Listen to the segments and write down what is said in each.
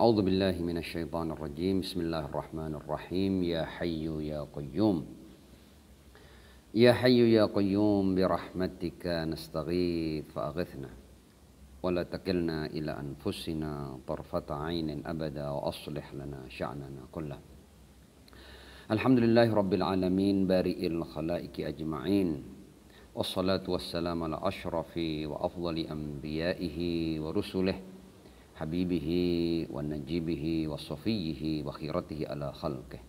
أعوذ بالله من الشيطان الرجيم. بسم الله الرحمن الرحيم. يا حي يا قيوم يا حي يا قيوم برحمتك نستغيث فأغثنا ولا تكلنا إلى أنفسنا طرفة عين أبدا وأصلح لنا شأننا كله. الحمد لله رب العالمين بارئ الخلائق أجمعين، والصلاة والسلام على أشرف وأفضل أنبيائه ورسله حبيبه ونجيبه وصفيه وخيرته على خلقه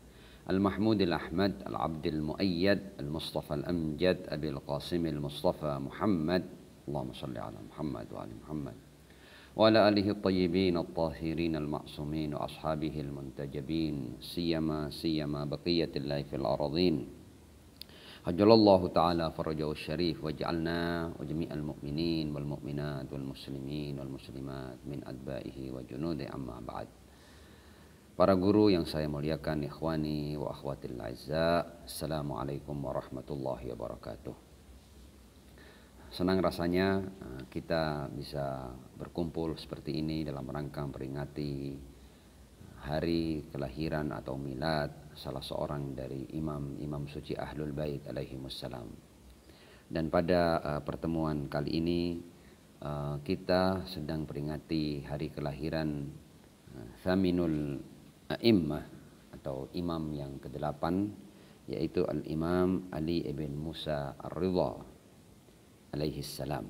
المحمود الأحمد العبد المؤيد المصطفى الأمجد أبي القاسم المصطفى محمد، اللهم صل على محمد وآل محمد وعلى آله الطيبين الطاهرين المعصومين وأصحابه المنتجبين سيما بقية الله في الأراضين. عجل الله تعالى فرجه الشريف واجعلنا وجميع المؤمنين والمؤمنات والmuslimin والmuslimat min adbaihi wa junudi amma ba'd. Para guru yang saya muliakan, ikhwani wa akhwatil aizza, assalamualaikum warahmatullahi wabarakatuh. Senang rasanya kita bisa berkumpul seperti ini dalam rangka memperingati hari kelahiran atau milad salah seorang dari imam suci Ahlul Bait alaihimussalam. Dan pada pertemuan kali ini kita sedang peringati hari kelahiran Thaminul A'immah atau imam yang ke-8, yaitu Al-Imam Ali ibn Musa Ar-Ridha alaihissalam.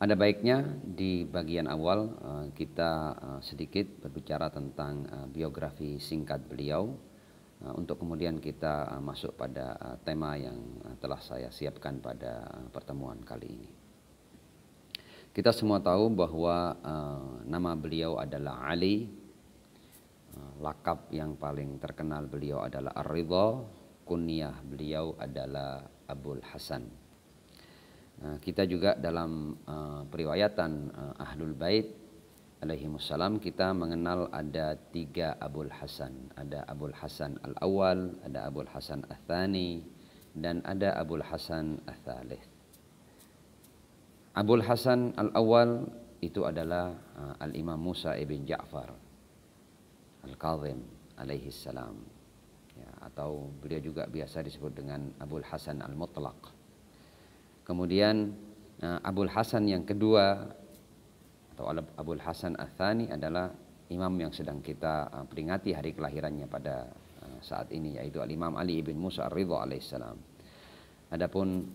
Ada baiknya di bagian awal kita sedikit berbicara tentang biografi singkat beliau untuk kemudian kita masuk pada tema yang telah saya siapkan pada pertemuan kali ini. Kita semua tahu bahwa nama beliau adalah Ali, lakab yang paling terkenal beliau adalah Ar-Ridha, kunyah beliau adalah Abul Hasan. Kita juga dalam periwayatan Ahlul Bait alaihimussalam kita mengenal ada 3 Abul Hasan. Ada Abul Hasan Al-Awwal, ada Abul Hasan Al-Thani, dan ada Abul Hasan Al-Thalith. Abul Hasan Al-Awwal itu adalah Al-Imam Musa ibn Ja'far Al-Kazim alaihissalam, ya, atau beliau juga biasa disebut dengan Abul Hasan Al-Mutlaq. Kemudian Abul Hasan yang kedua atau Abul Hasan Al-Thani adalah imam yang sedang kita peringati hari kelahirannya pada saat ini, yaitu Al-Imam Ali ibn Musa Ar-Ridha alaihissalam. Adapun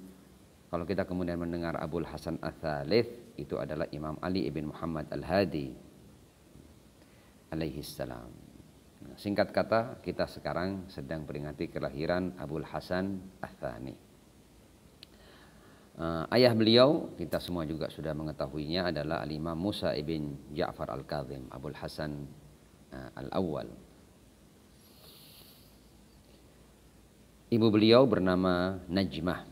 kalau kita kemudian mendengar Abul Hasan Al-Thalith, itu adalah Imam Ali ibn Muhammad Al-Hadi alaihissalam. Singkat kata, kita sekarang sedang peringati kelahiran Abul Hasan Al-Thani. Ayah beliau kita semua juga sudah mengetahuinya adalah Al-Imam Musa ibn Ja'far Al-Kazim, Abul Hasan Al-Awwal. Ibu beliau bernama Najmah.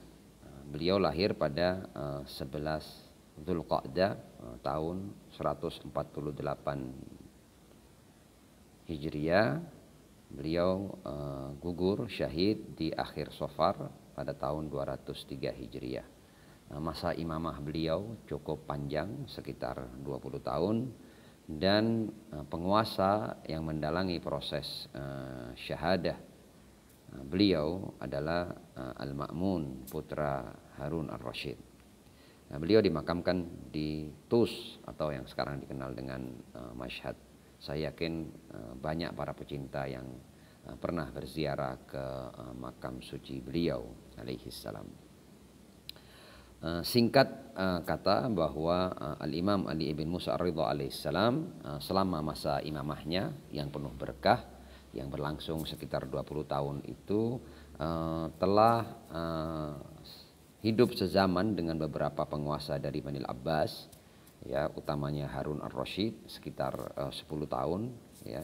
Beliau lahir pada 11 Dzulqa'dah tahun 148 Hijriah. Beliau gugur syahid di akhir Safar pada tahun 203 Hijriah. Masa imamah beliau cukup panjang, sekitar 20 tahun, dan penguasa yang mendalangi proses syahadah beliau adalah Al-Ma'mun, putra Harun Ar-Rasyid. Beliau dimakamkan di Tus atau yang sekarang dikenal dengan Mashhad. Saya yakin banyak para pecinta yang pernah berziarah ke makam suci beliau alaihissalam. Singkat kata bahwa Al-Imam Ali ibn Musa Ar-Ridha alaihissalam selama masa imamahnya yang penuh berkah yang berlangsung sekitar 20 tahun itu telah hidup sezaman dengan beberapa penguasa dari Bani Abbas, ya, utamanya Harun Ar-Rasyid sekitar 10 tahun, ya,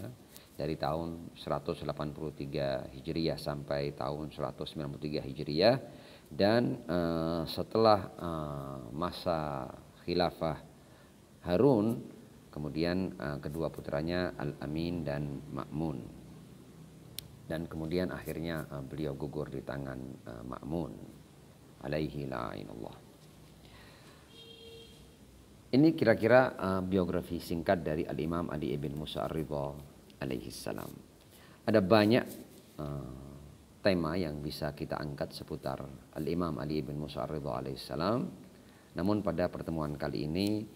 dari tahun 183 Hijriah sampai tahun 193 Hijriah. Dan setelah masa khilafah Harun, kemudian kedua putranya Al-Amin dan Ma'mun. Dan kemudian akhirnya beliau gugur di tangan Ma'mun alaihi la'inullah. Ini kira-kira biografi singkat dari Al-Imam Ali ibn Musa Ar-Ridha alaihi salam. Ada banyak tema yang bisa kita angkat seputar Al-Imam Ali ibn Musa Ar-Ridha alaihi salam. Namun pada pertemuan kali ini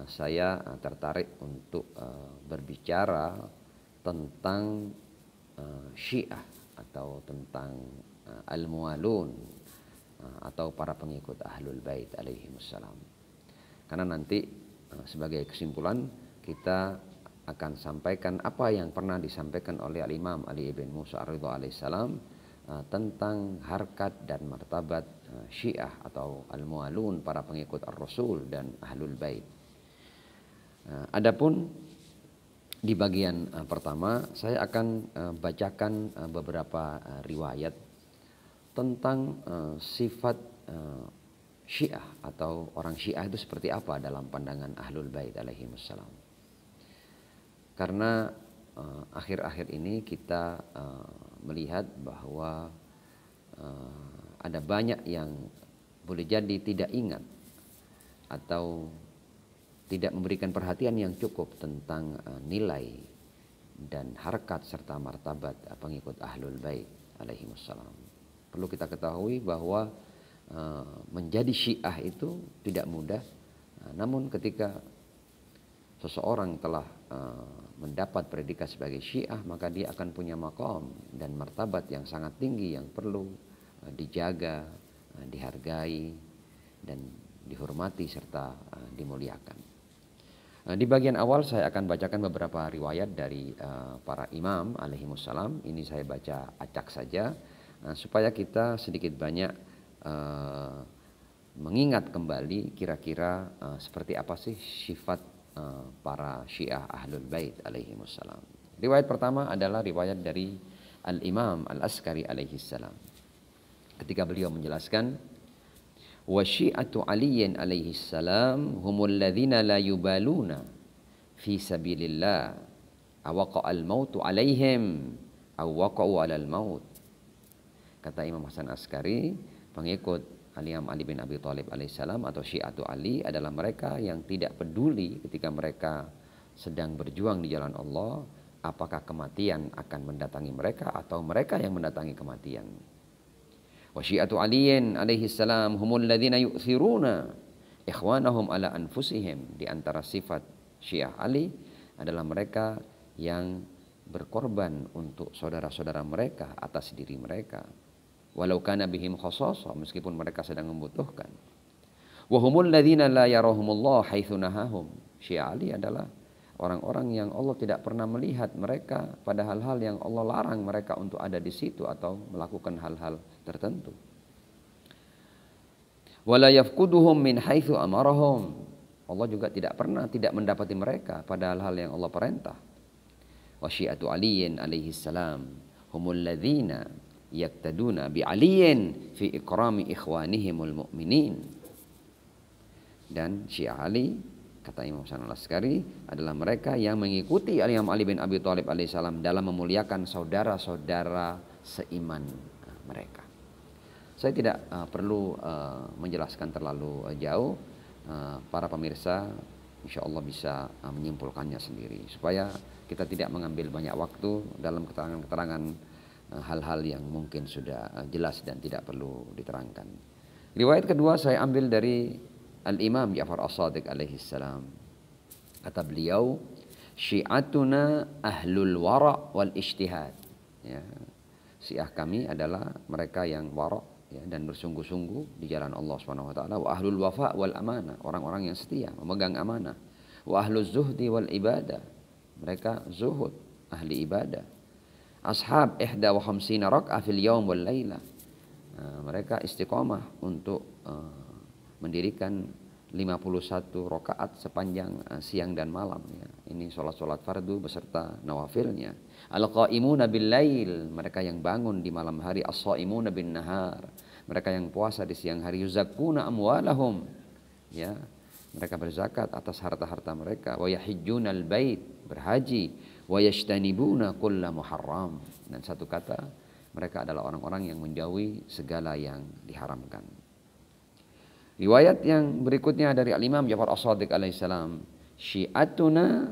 saya tertarik untuk berbicara tentang Syiah atau tentang Al-Muwalun atau para pengikut Ahlul Bait alaihimussalam. Karena nanti sebagai kesimpulan kita akan sampaikan apa yang pernah disampaikan oleh Al-Imam Ali ibn Musa Ar-Ridha alaihissalam tentang harkat dan martabat Syiah atau Al-Muwalun, para pengikut Ar-Rasul dan Ahlul Bait. Adapun di bagian pertama saya akan bacakan beberapa riwayat tentang sifat Syiah atau orang Syiah itu seperti apa dalam pandangan Ahlul Bait alaihimussalam. Karena akhir-akhir ini kita melihat bahwa ada banyak yang boleh jadi tidak ingat atau tidak memberikan perhatian yang cukup tentang nilai dan harkat serta martabat pengikut Ahlul Bait alaihimussalam. Perlu kita ketahui bahwa menjadi Syiah itu tidak mudah, namun ketika seseorang telah mendapat predikat sebagai Syiah, maka dia akan punya maqam dan martabat yang sangat tinggi yang perlu dijaga, dihargai dan dihormati serta dimuliakan. Di bagian awal saya akan bacakan beberapa riwayat dari para imam alaihimussalam. Ini saya baca acak saja supaya kita sedikit banyak mengingat kembali kira-kira seperti apa sih sifat para Syiah Ahlul Bait alaihimussalam. Riwayat pertama adalah riwayat dari Al-Imam Al-Askari alaihissalam. Ketika beliau menjelaskan, wa syi'atu aliyin alaihissalam humul ladzina la yubaluna fi sabilillah awaqa'al mautu alaihim aw waqa'u 'alal maut. Kata Imam Hasan Askari, pengikut Al-Imam Ali bin Abi Thalib alaihissalam atau Syi'atu Ali adalah mereka yang tidak peduli ketika mereka sedang berjuang di jalan Allah, apakah kematian akan mendatangi mereka atau mereka yang mendatangi kematian. Wa Syi'atu Aliyin alaihissalam humul ladzina yu'thiruna ikhwanahum ala anfusihim. Di antara sifat Syiah Ali adalah mereka yang berkorban untuk saudara-saudara mereka atas diri mereka. Walau kana bihim khasasah, meskipun mereka sedang membutuhkan. Wa humul ladzina la yarahumullah haitsu nahahum. Syiah Ali adalah orang-orang yang Allah tidak pernah melihat mereka pada hal-hal yang Allah larang mereka untuk ada di situ atau melakukan hal-hal tertentu. Wala yafquduhum min haitsu amarahum. Allah juga tidak pernah tidak mendapati mereka pada hal-hal yang Allah perintah. Wa Syi'atu Aliyin alaihi salam humul ladzina yaktaduna bi aliyin fi ikrami ikhwanihimul mu'minin. Dan Syiah Ali, kata Imam Hasan Al-Askari, adalah mereka yang mengikuti Imam Ali bin Abi Thalib alaihissalam dalam memuliakan saudara-saudara seiman mereka. Saya tidak perlu menjelaskan terlalu jauh. Para pemirsa insya Allah bisa menyimpulkannya sendiri, supaya kita tidak mengambil banyak waktu dalam keterangan-keterangan hal-hal yang mungkin sudah jelas dan tidak perlu diterangkan. Riwayat kedua saya ambil dari Al-Imam Ja'far As-Shadiq alaihissalam. Kata beliau, Syi'atuna ahlul wara' wal ijtihad. Ya, Syiah kami adalah mereka yang wara' ya, dan bersungguh-sungguh di jalan Allah Subhanahu wa taala, wa ahlul wafa' wal amanah, orang-orang yang setia memegang amanah, wa ahluz zuhdi wal ibadah, mereka zuhud, ahli ibadah. Ashab ihda wa khamsina rak'ah fil yaum wal laila. Mereka istiqomah untuk mendirikan 51 rakaat sepanjang siang dan malam ya. Ini salat-salat fardu beserta nawafilnya. Al-qaimuna bil lail, mereka yang bangun di malam hari. As-shaimuna bin nahar, mereka yang puasa di siang hari. Yuzakkuna amwalahum, ya, mereka berzakat atas harta-harta mereka. Wa yahijjunal bait, berhaji. Wa yajtanibuna kulla muharram, dan satu kata mereka adalah orang-orang yang menjauhi segala yang diharamkan. Riwayat yang berikutnya dari Al-Imam Ja'far As-Shadiq alaihissalam, syi'atuna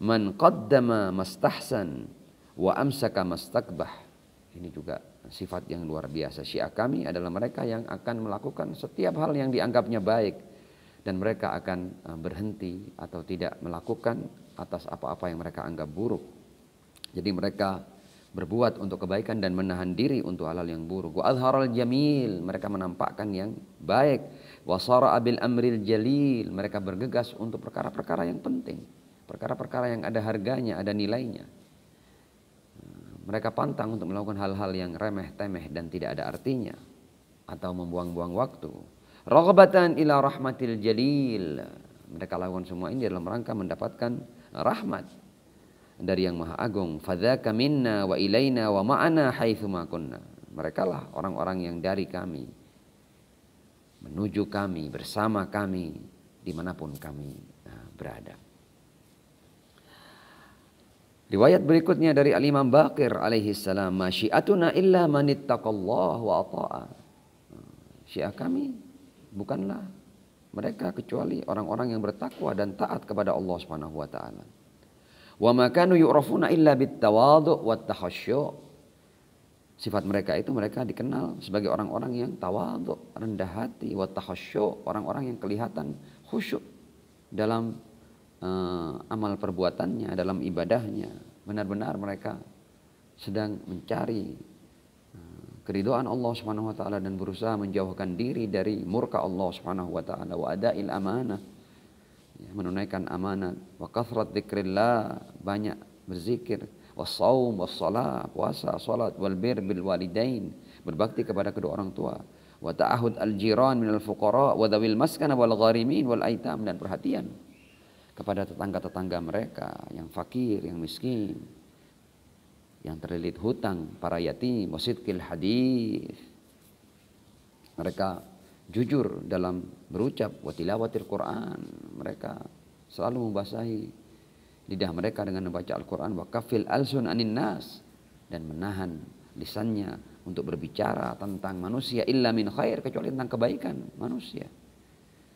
man qaddama mastahsan wa amsaka mastakbah. Ini juga sifat yang luar biasa. Syiah kami adalah mereka yang akan melakukan setiap hal yang dianggapnya baik, dan mereka akan berhenti atau tidak melakukan atas apa-apa yang mereka anggap buruk. Jadi mereka berbuat untuk kebaikan dan menahan diri untuk hal-hal yang buruk. Wa azharal jamil, mereka menampakkan yang baik. Wa sara'a bil amril jalil, mereka bergegas untuk perkara-perkara yang penting, perkara-perkara yang ada harganya, ada nilainya. Mereka pantang untuk melakukan hal-hal yang remeh-temeh dan tidak ada artinya atau membuang-buang waktu. Raghbatan ila rahmatil jalil, mereka lakukan semua ini dalam rangka mendapatkan rahmat dari yang Maha Agung. Fadzaka minna wa ilaina wa ma'ana haitsu ma kunna. Merekalah orang-orang yang dari kami, menuju kami, bersama kami, dimanapun kami berada. Riwayat berikutnya dari Al-Imam Baqir alaihi salam, ma syi'atuna illa man ittaqallah wa ata'a. Syiah kami bukanlah mereka kecuali orang-orang yang bertakwa dan taat kepada Allah Subhanahu wa taala. Wa ma kanu yu'rafuna illa bit-tawadhu' wat-takhasyu'. Sifat mereka itu, mereka dikenal sebagai orang-orang yang tawadhu', rendah hati, wat-takhasyu', orang-orang yang kelihatan khusyuk dalam amal perbuatannya, dalam ibadahnya. Benar-benar mereka sedang mencari keridhaan Allah Subhanahu wa taala dan berusaha menjauhkan diri dari murka Allah Subhanahu wa taala. Wa ada'il amanah, menunaikan amanat. Wa kathrat dzikrillah, banyak berzikir. Wassaum wassalah, puasa, salat. Wal bir bil walidain, berbakti kepada kedua orang tua. Wa ta'ahud al jiran minal fuqara wa dzawil maskana wal gharimin wal aitam, dan perhatian kepada tetangga-tetangga mereka yang fakir, yang miskin, yang terlilit hutang, para yatim. Wasidqil hadis, mereka jujur dalam berucap. Wa tilawatil Quran, mereka selalu membasahi lidah mereka dengan membaca Al-Quran. Wa kafil alsun anin nas, dan menahan lisannya untuk berbicara tentang manusia. Illa min khair, kecuali tentang kebaikan manusia.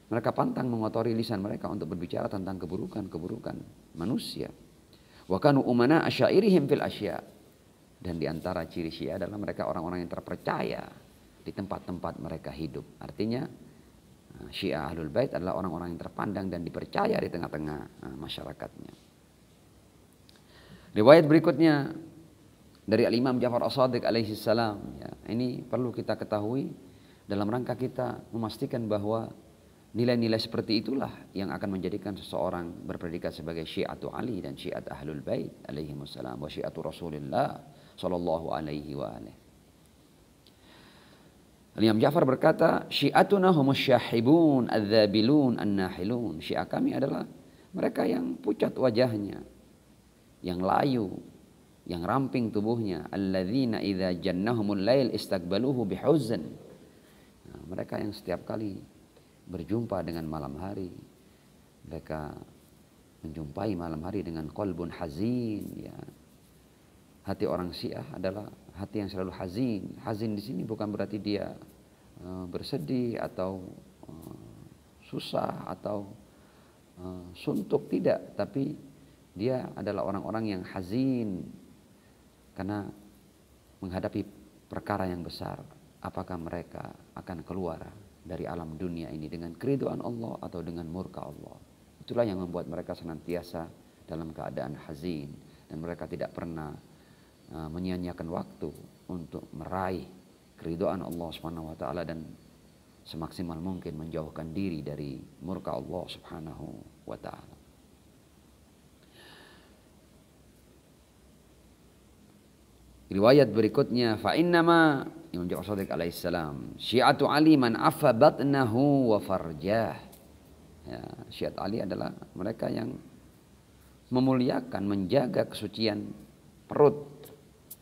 Mereka pantang mengotori lisan mereka untuk berbicara tentang keburukan-keburukan manusia. Wa kanu umana asyairihim fil asya, dan di antara ciri Syiah adalah mereka orang-orang yang terpercaya di tempat-tempat mereka hidup. Artinya Syiah Ahlul Bait adalah orang-orang yang terpandang dan dipercaya di tengah-tengah masyarakatnya. Riwayat berikutnya dari Al-Imam Ja'far As-Shadiq alaihi salam, ya, ini perlu kita ketahui dalam rangka kita memastikan bahwa nilai-nilai seperti itulah yang akan menjadikan seseorang berpredikat sebagai Syi'atu Ali dan Syi'at Ahlul Bait alaihi wassalam wa Syi'atu Rasulillah sallallahu alaihi wa alihi. Al-Imam Ja'far berkata, Syi'atuna humus syahibun adzabilun an-nahilun. Syiah kami adalah mereka yang pucat wajahnya, yang layu, yang ramping tubuhnya. Alladzina idza jannahumul lail istaqbaluhu bihuzn. Nah, mereka yang setiap kali berjumpa dengan malam hari, mereka menjumpai malam hari dengan qalbun hazin, ya. Hati orang Syiah adalah hati yang selalu hazin. Hazin di sini bukan berarti dia bersedih atau susah atau suntuk, tidak, tapi dia adalah orang-orang yang hazin karena menghadapi perkara yang besar. Apakah mereka akan keluar dari alam dunia ini dengan keridhaan Allah atau dengan murka Allah? Itulah yang membuat mereka senantiasa dalam keadaan hazin, dan mereka tidak pernah menyia-nyiakan waktu untuk meraih keridhaan Allah Subhanahu wa taala dan semaksimal mungkin menjauhkan diri dari murka Allah Subhanahu wa taala. Riwayat berikutnya, fa innama, Imam Ja'far Shadiq alaihissalam, Syi'atu Ali man afa batnahu wa farjah. Ya, Syiat Ali adalah mereka yang memuliakan, menjaga kesucian perut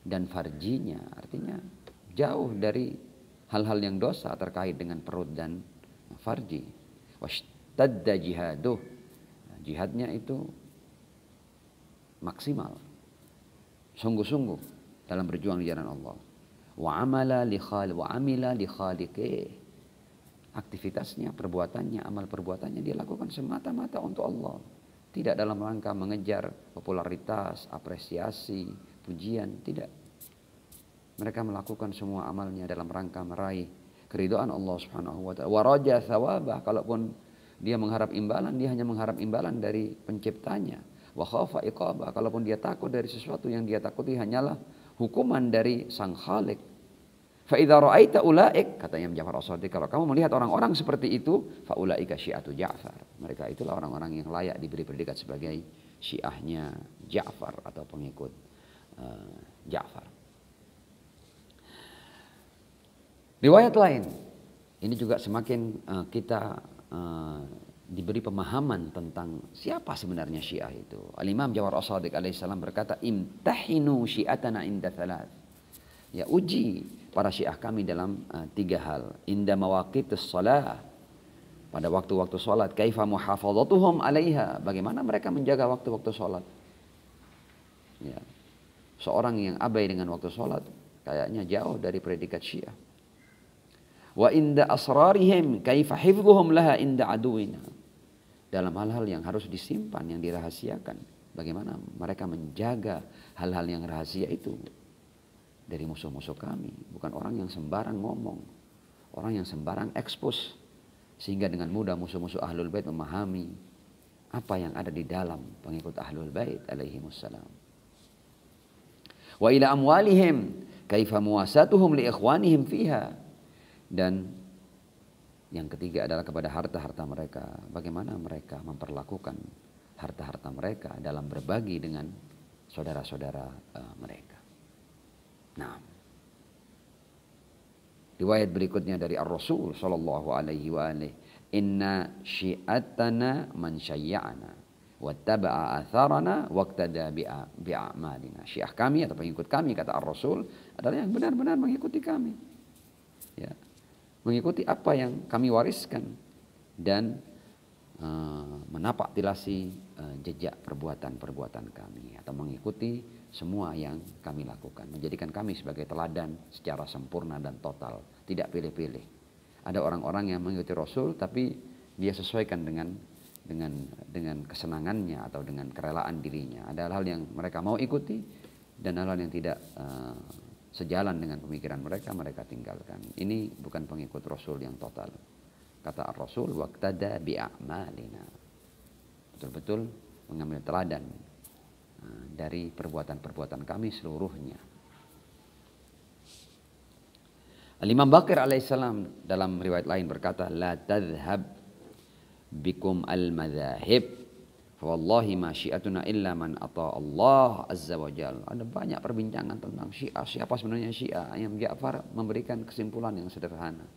dan farjinya. Artinya jauh dari hal-hal yang dosa terkait dengan perut dan farji. Washtadda jihaduh, jihadnya itu maksimal, sungguh-sungguh dalam berjuang di jalan Allah. Wa amila li khaliqih, aktivitasnya, perbuatannya, amal perbuatannya dia lakukan semata-mata untuk Allah. Tidak dalam rangka mengejar popularitas, apresiasi, pujian, tidak. Mereka melakukan semua amalnya dalam rangka meraih keridhaan Allah Subhanahu wa taala. Wa raja thawabah, kalaupun dia mengharap imbalan, dia hanya mengharap imbalan dari penciptanya. Wa khafa iqabah, kalaupun dia takut dari sesuatu yang dia takuti hanyalah hukuman dari Sang Khalik. Fa idza ra'aita ulaik, kata Imam Ja'far As-Shadiq, kalau kamu melihat orang-orang seperti itu, fa ulaika syi'atu Ja'far. Mereka itulah orang-orang yang layak diberi predikat sebagai syiahnya Ja'far atau pengikut Ja'far. Riwayat lain, ini juga semakin kita diberi pemahaman tentang siapa sebenarnya Syiah itu. Al-Imam Ja'far As-Shadiq alaihissalam berkata, imtahinu syi'atana inda thalath. Ya, uji para Syiah kami dalam 3 hal. Inda mawaqitus shalah, pada waktu-waktu salat. Kaifa muhafadzatuhum 'alaiha, bagaimana mereka menjaga waktu-waktu salat. Ya. Seorang yang abai dengan waktu salat kayaknya jauh dari predikat Syiah. Wa inda asrarihim kaifa hifdhuhum laha inda aduwina. Dalam hal-hal yang harus disimpan, yang dirahasiakan, bagaimana mereka menjaga hal-hal yang rahasia itu dari musuh-musuh kami. Bukan orang yang sembarang ngomong, orang yang sembarang ekspos, sehingga dengan mudah musuh-musuh Ahlul Bait memahami apa yang ada di dalam pengikut Ahlul Bait alaihimussalam. Wa ila amwalihim kaifa muwasatuhum li ikhwanihim fiha. Dan yang ketiga adalah kepada harta-harta mereka, bagaimana mereka memperlakukan harta-harta mereka dalam berbagi dengan saudara-saudara mereka. Nah, riwayat berikutnya dari Ar-Rasul sallallahu alaihi wa alihi, inna syi'atana man syayya'ana wattaba'a atharana waqtada bi'amalina. Syiah kami atau pengikut kami, kata Ar-Rasul, adalah yang benar-benar mengikuti kami. Ya, mengikuti apa yang kami wariskan dan menapak tilasi jejak perbuatan-perbuatan kami, atau mengikuti semua yang kami lakukan, menjadikan kami sebagai teladan secara sempurna dan total, tidak pilih-pilih. Ada orang-orang yang mengikuti Rasul tapi dia sesuaikan dengan kesenangannya atau dengan kerelaan dirinya. Ada hal yang mereka mau ikuti dan hal yang tidak sejalan dengan pemikiran mereka, mereka tinggalkan. Ini bukan pengikut Rasul yang total. Kata Ar-Rasul, waqtada bi'a'malina. Betul-betul mengambil teladan dari perbuatan-perbuatan kami seluruhnya. Al-Imam Baqir alaihissalam dalam riwayat lain berkata, la tadhhab bikum al-madhahib, fa wallahi ma syi'atuna illa man ata Allah azza wa jalla. Ada banyak perbincangan tentang Syiah. Siapa sebenarnya Syiah? Imam Ja'far memberikan kesimpulan yang sederhana,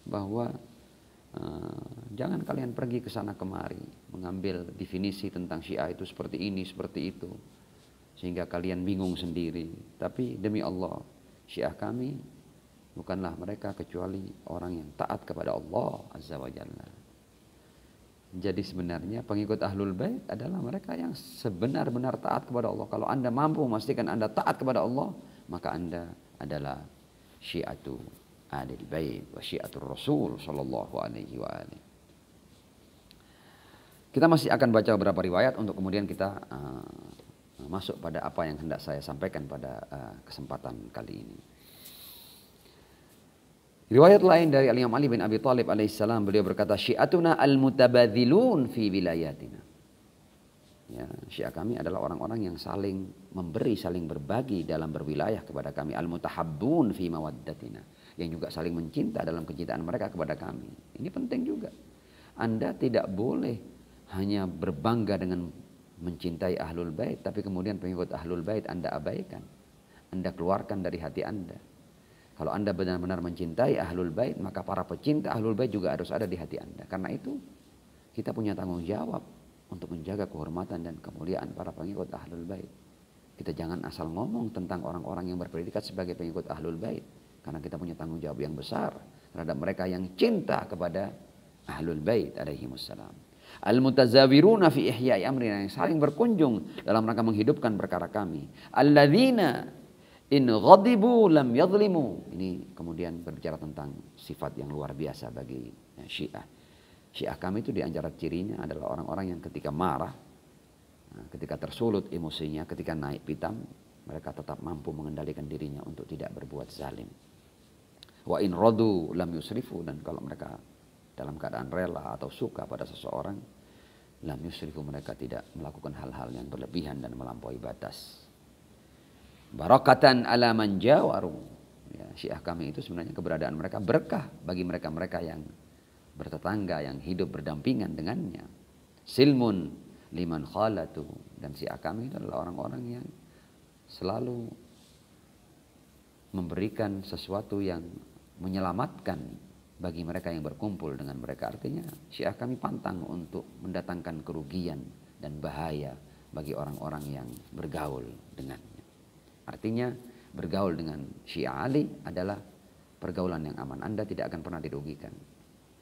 bahwa jangan kalian pergi ke sana kemari mengambil definisi tentang Syiah itu seperti ini, seperti itu, sehingga kalian bingung sendiri. Tapi demi Allah, Syiah kami bukanlah mereka kecuali orang yang taat kepada Allah azza wa jalla. Jadi sebenarnya pengikut Ahlul Bait adalah mereka yang sebenar-benar taat kepada Allah. Kalau Anda mampu memastikan Anda taat kepada Allah, maka Anda adalah Syiatu Ahlul Bait wa Syiatur Rasul sallallahu alaihi wa alihi. Kita masih akan baca beberapa riwayat untuk kemudian kita masuk pada apa yang hendak saya sampaikan pada kesempatan kali ini. Riwayat lain dari Imam Ali bin Abi Thalib alaihissalam, beliau berkata, syiatuna al-mutabadzilun fi wilayatina. Ya, Syiah kami adalah orang-orang yang saling memberi, saling berbagi dalam berwilayah kepada kami. Al-mutahabbun fi mawaddatina, yang juga saling mencinta dalam kecintaan mereka kepada kami. Ini penting juga. Anda tidak boleh hanya berbangga dengan mencintai Ahlul Bait, tapi kemudian pengikut Ahlul Bait Anda abaikan. Anda keluarkan dari hati Anda. Kalau Anda benar-benar mencintai Ahlul Bait, maka para pecinta Ahlul Bait juga harus ada di hati Anda. Karena itu kita punya tanggung jawab untuk menjaga kehormatan dan kemuliaan para pengikut Ahlul Bait. Kita jangan asal ngomong tentang orang-orang yang berpredikat sebagai pengikut Ahlul Bait, karena kita punya tanggung jawab yang besar terhadap mereka yang cinta kepada Ahlul Bait alaihimussalam. Al-mutazawiruna fi ihya'i amrina, yang saling berkunjung dalam rangka menghidupkan perkara kami. Alladzina In ghadibu lam yadhlimu. Ini kemudian berbicara tentang sifat yang luar biasa bagi Syiah. Syiah kami itu di antara cirinya adalah orang-orang yang ketika marah, ketika tersulut emosinya, ketika naik pitam, mereka tetap mampu mengendalikan dirinya untuk tidak berbuat zalim. Wa in radu lam yusrifu, dan kalau mereka dalam keadaan rela atau suka pada seseorang, lam yusrifu, mereka tidak melakukan hal-hal yang berlebihan dan melampaui batas. Barakatan ala man jawaru. Ya, Syiah kami itu sebenarnya keberadaan mereka berkah bagi mereka-mereka yang bertetangga, yang hidup berdampingan dengannya. Silmun liman khalatu. Dan Syiah kami itu adalah orang-orang yang selalu memberikan sesuatu yang menyelamatkan bagi mereka yang berkumpul dengan mereka. Artinya Syiah kami pantang untuk mendatangkan kerugian dan bahaya bagi orang-orang yang bergaul dengannya. Artinya bergaul dengan Syiah Ali adalah pergaulan yang aman. Anda tidak akan pernah dirugikan.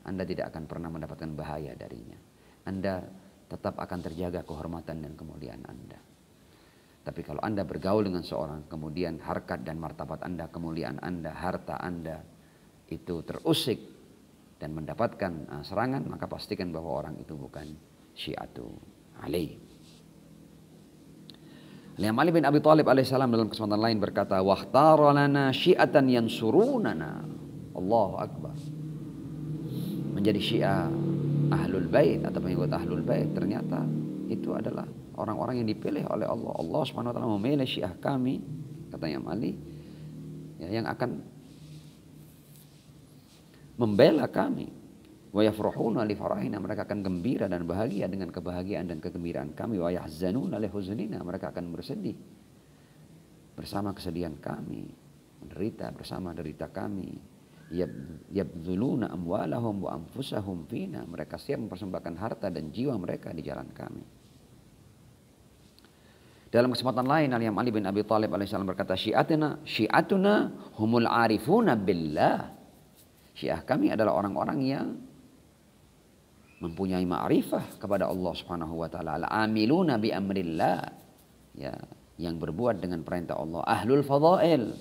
Anda tidak akan pernah mendapatkan bahaya darinya. Anda tetap akan terjaga kehormatan dan kemuliaan Anda. Tapi kalau Anda bergaul dengan seorang, kemudian harkat dan martabat Anda, kemuliaan Anda, harta Anda itu terusik dan mendapatkan serangan, maka pastikan bahwa orang itu bukan Syiatu Ali. Imam Ali bin Abi Thalib alaihissalam dalam kesempatan lain berkata, "Wakhtara lana syi'atan yansurunana." Allahu Akbar. Menjadi Syiah Ahlul Bait atau pengikut Ahlul Bait, ternyata itu adalah orang-orang yang dipilih oleh Allah. Allah Subhanahu wa taala memilih Syiah kami, kata Imam Ali, ya, yang akan membela kami. Wa yafrahuna li farahina, mereka akan gembira dan bahagia dengan kebahagiaan dan kegembiraan kami. Wa yahzanuna li huzunina, mereka akan bersedih bersama kesedihan kami, menderita bersama derita kami. Yabdzuluna amwalahum wa anfusahum fina, mereka siap mempersembahkan harta dan jiwa mereka di jalan kami. Dalam kesempatan lain Imam Ali bin Abi Thalib alaihissalam berkata, Syiatuna humul arifuna billah. Syiah kami adalah orang-orang yang mempunyai ma'rifah kepada Allah Subhanahu wa taala, al-amiluna bi amrillah, ya, yang berbuat dengan perintah Allah. Ahlul fadail,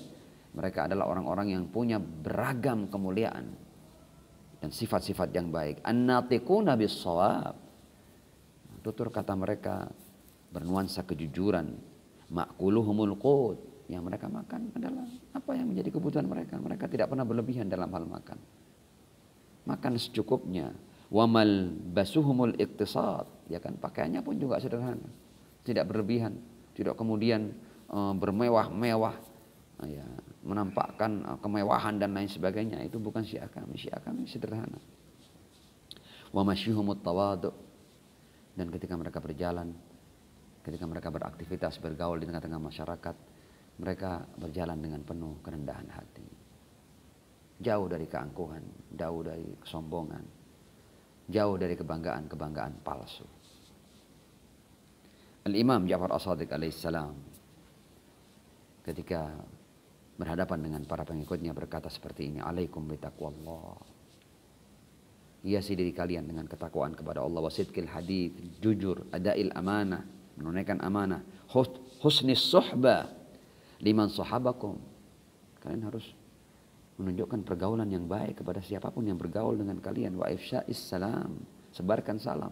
mereka adalah orang-orang yang punya beragam kemuliaan dan sifat-sifat yang baik. An-natiquna bis-shawab, tutur kata mereka bernuansa kejujuran. Ma'kuluhumul qut, yang mereka makan adalah apa yang menjadi kebutuhan mereka. Mereka tidak pernah berlebihan dalam hal makan. Makan secukupnya. Wamal basuhumul iktisad, ya kan, pakaiannya pun juga sederhana, tidak berlebihan, tidak kemudian bermewah-mewah, ya, menampakkan kemewahan dan lain sebagainya. Itu bukan Syiah kami. Syiah kami sederhana. Wa masyihumut tawadu, dan ketika mereka berjalan, ketika mereka beraktivitas, bergaul di tengah-tengah masyarakat, mereka berjalan dengan penuh kerendahan hati, jauh dari keangkuhan, jauh dari kesombongan, jauh dari kebanggaan-kebanggaan palsu. Al-Imam Ja'far As-Shadiq alaihissalam ketika berhadapan dengan para pengikutnya berkata seperti ini, alaikum bitaqwallah. Hiasi diri kalian dengan ketakwaan kepada Allah, wasidqil hadits, jujur, adail amanah, menunaikan amanah, husnis suhbah liman sahabakum. Kalian harus menunjukkan pergaulan yang baik kepada siapapun yang bergaul dengan kalian. Wa ifsya'is salam, sebarkan salam.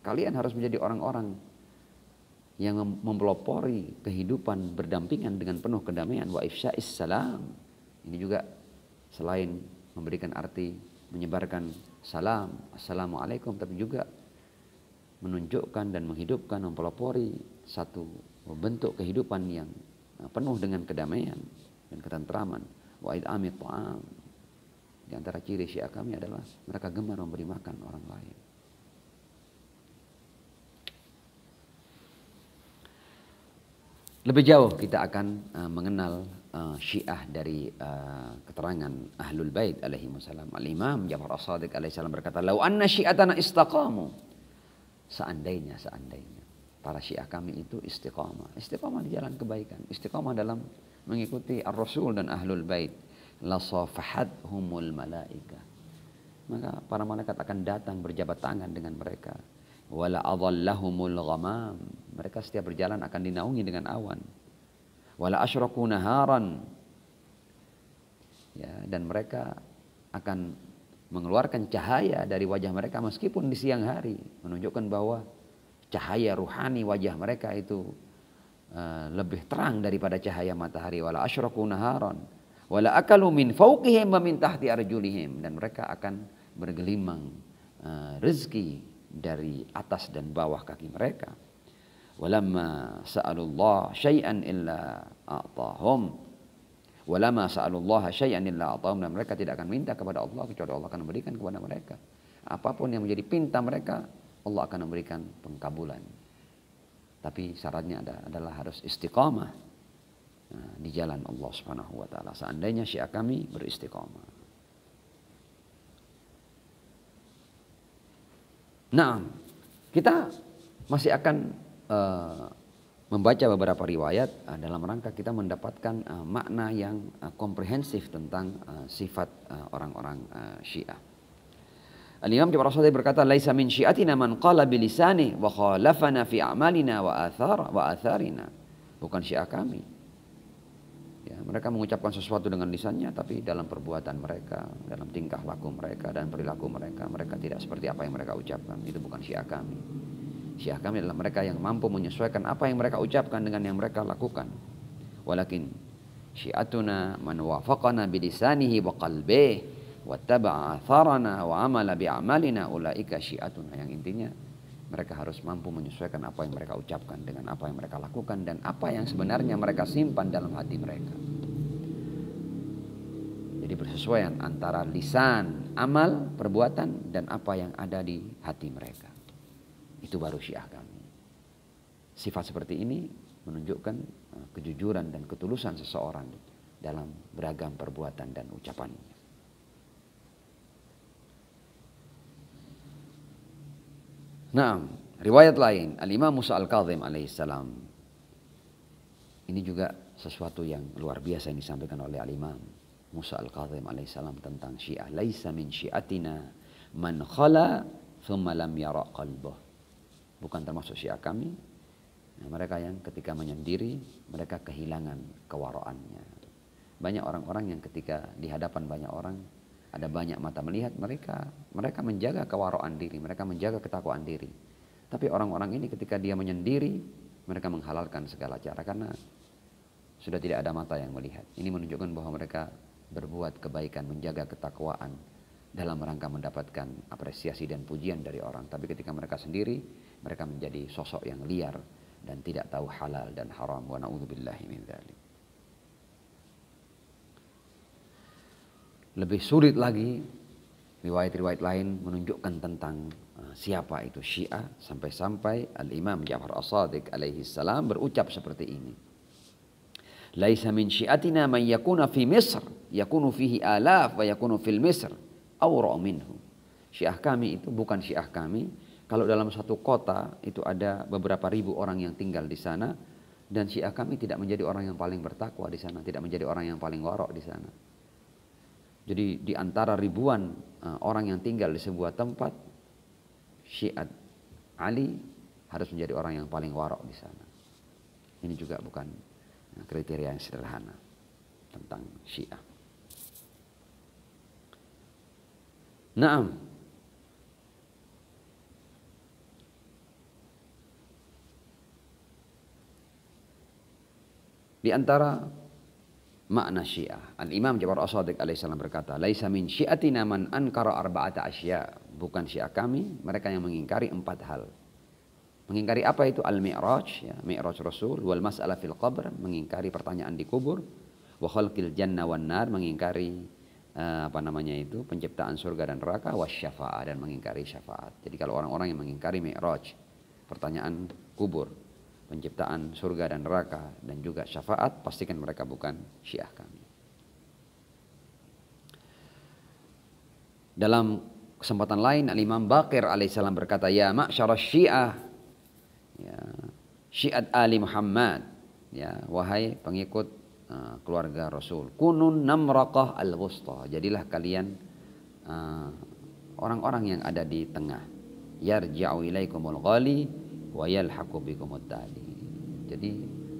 Kalian harus menjadi orang-orang yang mempelopori kehidupan berdampingan dengan penuh kedamaian. Wa ifsya'is salam, ini juga selain memberikan arti menyebarkan salam, assalamualaikum, tapi juga menunjukkan dan menghidupkan, mempelopori satu bentuk kehidupan yang penuh dengan kedamaian dan ketentraman. Wa id'amit ta'am, di antara ciri Syiah kami adalah mereka gemar memberi makan orang lain. Lebih jauh kita akan mengenal Syiah dari keterangan Ahlul Bait alaihimussalam. Al-Imam Ja'far As-Shadiq alaihissalam berkata, "Lau anna syi'atana istaqamu." Seandainya para Syiah kami itu istiqamah. Istiqamah di jalan kebaikan, istiqamah dalam mengikuti Ar-Rasul dan Ahlul Bait, la safahathumul malaika. Maka para malaikat akan datang berjabat tangan dengan mereka. Wala adallahumul ghamam, mereka setiap berjalan akan dinaungi dengan awan. wala asyraku naharan. Ya, dan mereka akan mengeluarkan cahaya dari wajah mereka meskipun di siang hari, menunjukkan bahwa cahaya ruhani wajah mereka itu lebih terang daripada cahaya matahari. Wala asyraku naharan wala akalu min fawqihim wa min tahti arjulihim, dan mereka akan bergelimang rezeki dari atas dan bawah kaki mereka. Walamma sa'alullah syai'an illa a'tahum, walamma sa'alullah syai'an illa a'tahum, dan mereka tidak akan minta kepada Allah kecuali Allah akan memberikan kepada mereka. Apapun yang menjadi pinta mereka, Allah akan memberikan pengkabulan. Tapi syaratnya adalah harus istiqamah di jalan Allah Subhanahu wa taala. Seandainya Syiah kami beristiqamah. Nah, kita masih akan membaca beberapa riwayat dalam rangka kita mendapatkan makna yang komprehensif tentang sifat orang-orang Syiah. Al-Imam Ja'far As-Shadiq berkata, "Laisa min syi'atina man qala bilisani wa khalafana fi a'malina wa atharina." Bukan Syiah kami. Ya, mereka mengucapkan sesuatu dengan lisannya, tapi dalam perbuatan mereka, dalam tingkah laku mereka dan perilaku mereka, mereka tidak seperti apa yang mereka ucapkan. Itu bukan Syiah kami. Syiah kami adalah mereka yang mampu menyesuaikan apa yang mereka ucapkan dengan yang mereka lakukan. Walakin syi'atuna man wafaqana bilisanihi wa qalbihi wattaba'a atharana wa amala bi'amalina ulaika syi'atuna. Yang intinya mereka harus mampu menyesuaikan apa yang mereka ucapkan dengan apa yang mereka lakukan dan apa yang sebenarnya mereka simpan dalam hati mereka. Jadi bersesuaian antara lisan, amal, perbuatan dan apa yang ada di hati mereka. Itu baru Syiah kami. Sifat seperti ini menunjukkan kejujuran dan ketulusan seseorang dalam beragam perbuatan dan ucapannya. Nah, riwayat lain, Al-Imam Musa Al-Kazim alaihissalam. Ini juga sesuatu yang luar biasa yang disampaikan oleh Al-Imam Musa Al-Kazim alaihissalam tentang Syiah. Laisa min syiatina man khala thumma lam yara qalbah. Bukan termasuk Syiah kami. Nah, mereka yang ketika menyendiri, mereka kehilangan kewaraannya. Banyak orang-orang yang ketika di hadapan banyak orang, ada banyak mata melihat, mereka menjaga kewaraan diri, mereka menjaga ketakwaan diri. Tapi orang-orang ini ketika dia menyendiri, mereka menghalalkan segala cara karena sudah tidak ada mata yang melihat. Ini menunjukkan bahwa mereka berbuat kebaikan, menjaga ketakwaan dalam rangka mendapatkan apresiasi dan pujian dari orang. Tapi ketika mereka sendiri, mereka menjadi sosok yang liar dan tidak tahu halal dan haram. Wa na'udzubillahi min dzalik. Lebih sulit lagi, riwayat-riwayat lain menunjukkan tentang siapa itu Syiah, sampai-sampai Al-Imam Ja'far As-Shadiq alaihi salam berucap seperti ini. Laisa min syi'atina man yakuna fi Misr, yakunu fihi alaf wa yakunu fil Misr awra minhu. Syiah kami itu bukan Syiah kami kalau dalam satu kota itu ada beberapa ribu orang yang tinggal di sana, dan Syiah kami tidak menjadi orang yang paling bertakwa di sana, tidak menjadi orang yang paling warok di sana. Jadi di antara ribuan orang yang tinggal di sebuah tempat, Syiah Ali harus menjadi orang yang paling warok di sana. Ini juga bukan kriteria yang sederhana tentang Syiah. Naam. Di antara makna Syiah, Al-Imam Ja'far As-Shadiq alaihissalam berkata, "Laisa min syi'atina man ankara arba'ata asya." Bukan Syiah kami mereka yang mengingkari 4 hal. Mengingkari apa itu? Al-Mi'raj, ya, Mi'raj Rasul, wal mas'alah fil qabr, mengingkari pertanyaan di kubur, wa khalqil jannah wan nar, mengingkari penciptaan surga dan neraka, wasyafa'ah, dan mengingkari syafaat. Jadi kalau orang-orang yang mengingkari Mi'raj, pertanyaan kubur, penciptaan surga dan neraka, dan juga syafaat, pastikan mereka bukan Syiah kami. Dalam kesempatan lain, Al-Imam Baqir alaihissalam berkata, "Ya ma'syara Syiah, ya, Syiat Ali Muhammad, ya, wahai pengikut keluarga Rasul, kunun namraqah al-wusta." Jadilah kalian orang-orang yang ada di tengah. Yarja'u ilaikumul ghali wa yalhaqu bikumut tali. Jadi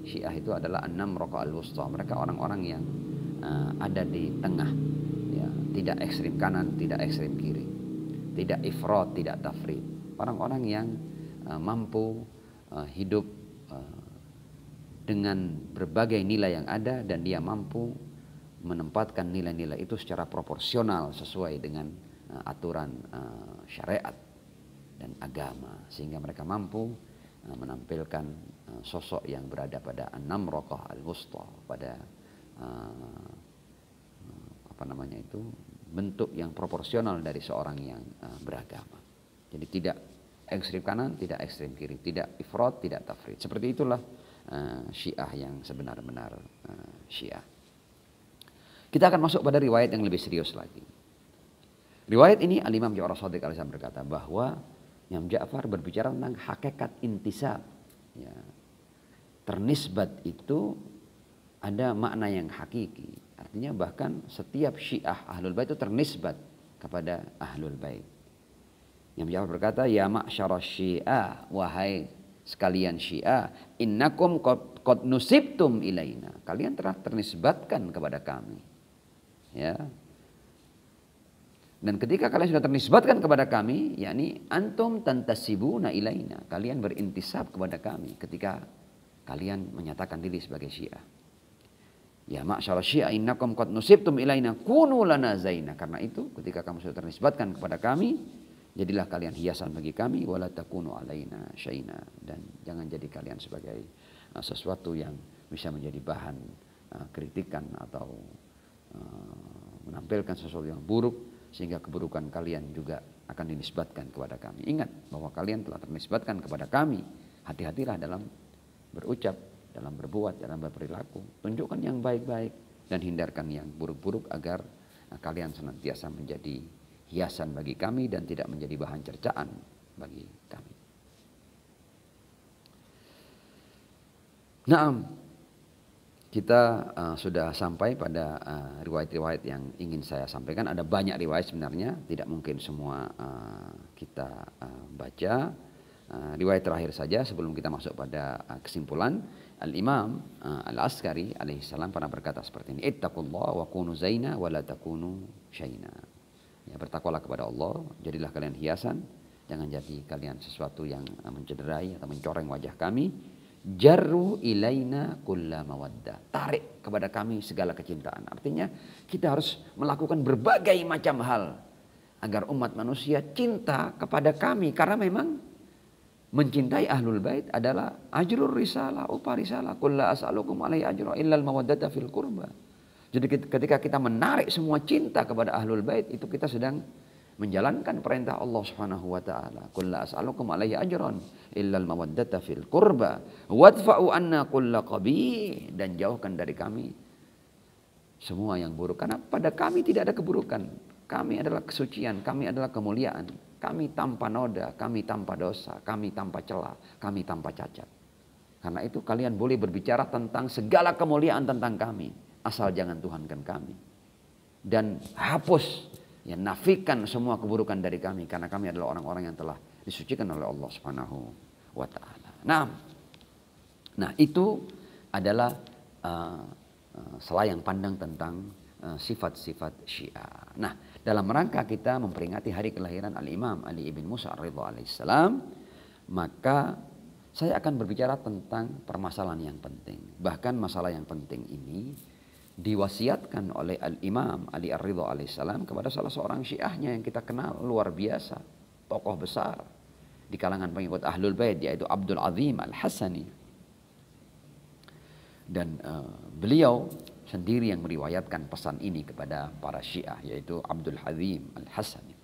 Syiah itu adalah an-nam raqa'al wusta. Mereka orang-orang yang ada di tengah, ya, tidak ekstrim kanan, tidak ekstrim kiri, tidak ifrat, tidak tafrit. Orang-orang yang mampu hidup dengan berbagai nilai yang ada, dan dia mampu menempatkan nilai-nilai itu secara proporsional sesuai dengan aturan syariat dan agama, sehingga mereka mampu menampilkan sosok yang berada pada an-nam raqa'ah al-wusta, pada bentuk yang proporsional dari seorang yang beragama. Jadi tidak ekstrim kanan, tidak ekstrim kiri, tidak ifrat, tidak tafrit. Seperti itulah Syiah yang sebenar-benar Syiah. Kita akan masuk pada riwayat yang lebih serius lagi. Riwayat ini Al-Imam Ja'far Shadiq alaihissalam berkata bahwa Imam Ja'far berbicara tentang hakikat intisab. Ya. Ternisbat itu ada makna yang hakiki. Artinya bahkan setiap Syiah Ahlul Bait itu ternisbat kepada Ahlul Bait. Imam Ja'far berkata, ya ma'syara Syiah, wahai sekalian Syiah, innakum qad nusibtum ilaina. Kalian telah ternisbatkan kepada kami. Ya. Dan ketika kalian sudah ternisbatkan kepada kami, yakni antum tantasibuna ilaina, kalian berintisab kepada kami ketika kalian menyatakan diri sebagai Syiah. Ya ma'syara Syiah innakum qad nusibtum ilaina kunu lana zaina. Karena itu ketika kamu sudah ternisbatkan kepada kami, jadilah kalian hiasan bagi kami, wala takunu alaina syaina, dan jangan jadi kalian sebagai sesuatu yang bisa menjadi bahan kritikan atau menampilkan sesuatu yang buruk, sehingga keburukan kalian juga akan dinisbatkan kepada kami. Ingat bahwa kalian telah ternisbatkan kepada kami. Hati-hatilah dalam berucap, dalam berbuat, dalam berperilaku. Tunjukkan yang baik-baik dan hindarkan yang buruk-buruk agar kalian senantiasa menjadi hiasan bagi kami dan tidak menjadi bahan cercaan bagi kami. Naam, kita sudah sampai pada riwayat-riwayat yang ingin saya sampaikan. Ada banyak riwayat sebenarnya, tidak mungkin semua kita baca. Riwayat terakhir saja sebelum kita masuk pada kesimpulan. Al-Imam Al-Askari alaihissalam pernah berkata seperti ini, ittaqullah wa kunu zaina wa la takunu syaina. Ya, bertakwalah kepada Allah, jadilah kalian hiasan, jangan jadi kalian sesuatu yang mencederai atau mencoreng wajah kami. Jarru ilaina kulla mawaddah, tarik kepada kami segala kecintaan. Artinya kita harus melakukan berbagai macam hal agar umat manusia cinta kepada kami, karena memang mencintai Ahlul Bait adalah ajrur risalah, upah risalah. Kulla as'alukum alaihi ajra illal mawaddata fil qurba. Jadi ketika kita menarik semua cinta kepada Ahlul Bait, itu kita sedang menjalankan perintah Allah Subhanahu wa taala. Qul la as'alukum alaihi ajran illa al-mawaddata fil qurba wadfa'u anna kulla qabih, dan jauhkan dari kami semua yang buruk, karena pada kami tidak ada keburukan. Kami adalah kesucian, kami adalah kemuliaan. Kami tanpa noda, kami tanpa dosa, kami tanpa celah, kami tanpa cacat. Karena itu kalian boleh berbicara tentang segala kemuliaan tentang kami, asal jangan tuhankan kami. Dan hapus, ya, nafikan semua keburukan dari kami, karena kami adalah orang-orang yang telah disucikan oleh Allah Subhanahu wa taala. Nah, itu adalah selayang pandang tentang sifat-sifat Syiah. Nah, dalam rangka kita memperingati hari kelahiran Al-Imam Ali ibn Musa ar-Ridha alaihissalam, maka saya akan berbicara tentang permasalahan yang penting. Bahkan masalah yang penting ini diwasiatkan oleh Al-Imam Ali ar-Ridha alaihissalam kepada salah seorang Syiahnya yang kita kenal luar biasa, tokoh besar di kalangan pengikut Ahlul Bait, yaitu Abdul Azim Al-Hasani. Dan beliau sendiri yang meriwayatkan pesan ini kepada para Syiah, yaitu Abdul Azim Al-Hasani.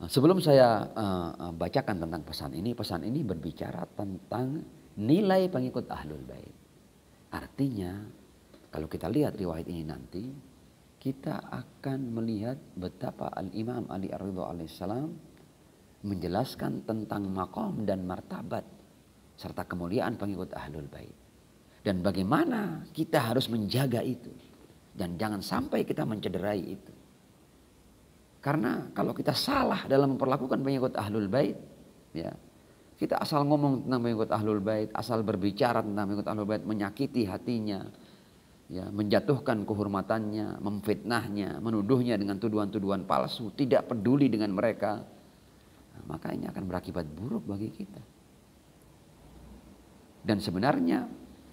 Sebelum saya bacakan tentang pesan ini berbicara tentang nilai pengikut Ahlul Bait. Artinya, kalau kita lihat riwayat ini nanti, kita akan melihat betapa Al-Imam Ali ar-Ridha alaihissalam menjelaskan tentang maqam dan martabat serta kemuliaan pengikut Ahlul Bait. Dan bagaimana kita harus menjaga itu. Dan jangan sampai kita mencederai itu. Karena kalau kita salah dalam memperlakukan pengikut Ahlul Bait, ya, Kita asal ngomong tentang pengikut Ahlul Bait, asal berbicara tentang pengikut Ahlul Bait, menyakiti hatinya, ya, menjatuhkan kehormatannya, memfitnahnya, menuduhnya dengan tuduhan-tuduhan palsu, tidak peduli dengan mereka, nah, maka ini akan berakibat buruk bagi kita. Dan sebenarnya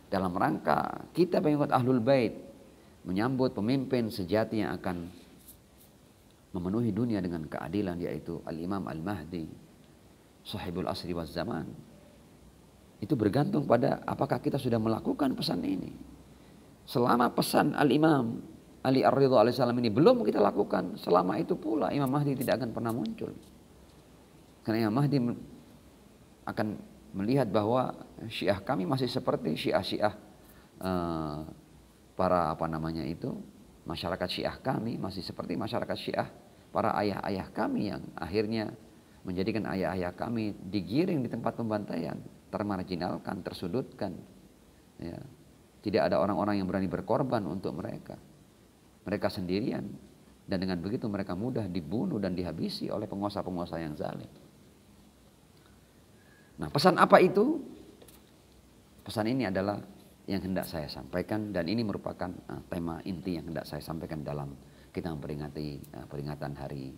dalam rangka kita pengikut Ahlul Bait menyambut pemimpin sejati yang akan memenuhi dunia dengan keadilan, yaitu Al-Imam Al-Mahdi, Sahibul Asri waz Zaman, itu bergantung pada apakah kita sudah melakukan pesan ini. Selama pesan Al-Imam Ali Ar-Ridha alaihissalam ini belum kita lakukan, selama itu pula Imam Mahdi tidak akan pernah muncul. Karena Imam Mahdi akan melihat bahwa Syiah kami masih seperti Syiah para masyarakat Syiah kami masih seperti masyarakat Syiah para ayah-ayah kami yang akhirnya menjadikan ayah-ayah kami digiring di tempat pembantaian, termarginalkan, tersudutkan. Ya. Tidak ada orang-orang yang berani berkorban untuk mereka. Mereka sendirian. Dan dengan begitu mereka mudah dibunuh dan dihabisi oleh penguasa-penguasa yang zalim. Nah, pesan apa itu? Pesan ini adalah yang hendak saya sampaikan, dan ini merupakan tema inti yang hendak saya sampaikan dalam kita memperingati peringatan hari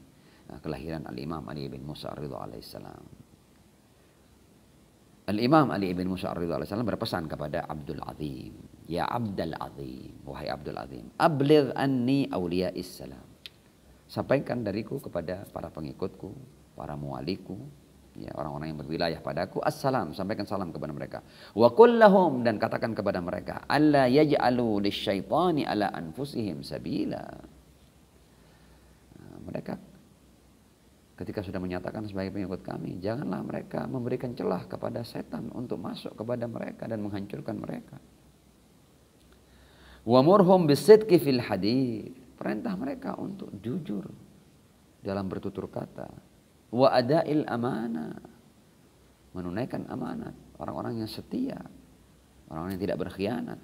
kelahiran Al-Imam Ali bin Musa Ar-Ridha alaihissalam. Al-Imam Ali bin Musa Ar-Ridha alaihissalam berpesan kepada Abdul Azim, ya Abdul Azim, wahai Abdul Azim, abligh anni awliya'is salam. Sampaikan dariku kepada para pengikutku, para muwaliku, ya, orang-orang yang berwilayah padaku, assalam, sampaikan salam kepada mereka. Wa qul lahum, dan katakan kepada mereka, alla yaj'alu lisyaitani ala anfusihim sabila. Mereka ketika sudah menyatakan sebagai pengikut kami, janganlah mereka memberikan celah kepada setan untuk masuk kepada mereka dan menghancurkan mereka. Wa murhum bisidqi fil hadits, perintah mereka untuk jujur dalam bertutur kata. Wa adail amanah, menunaikan amanat, orang-orang yang setia, orang-orang yang tidak berkhianat.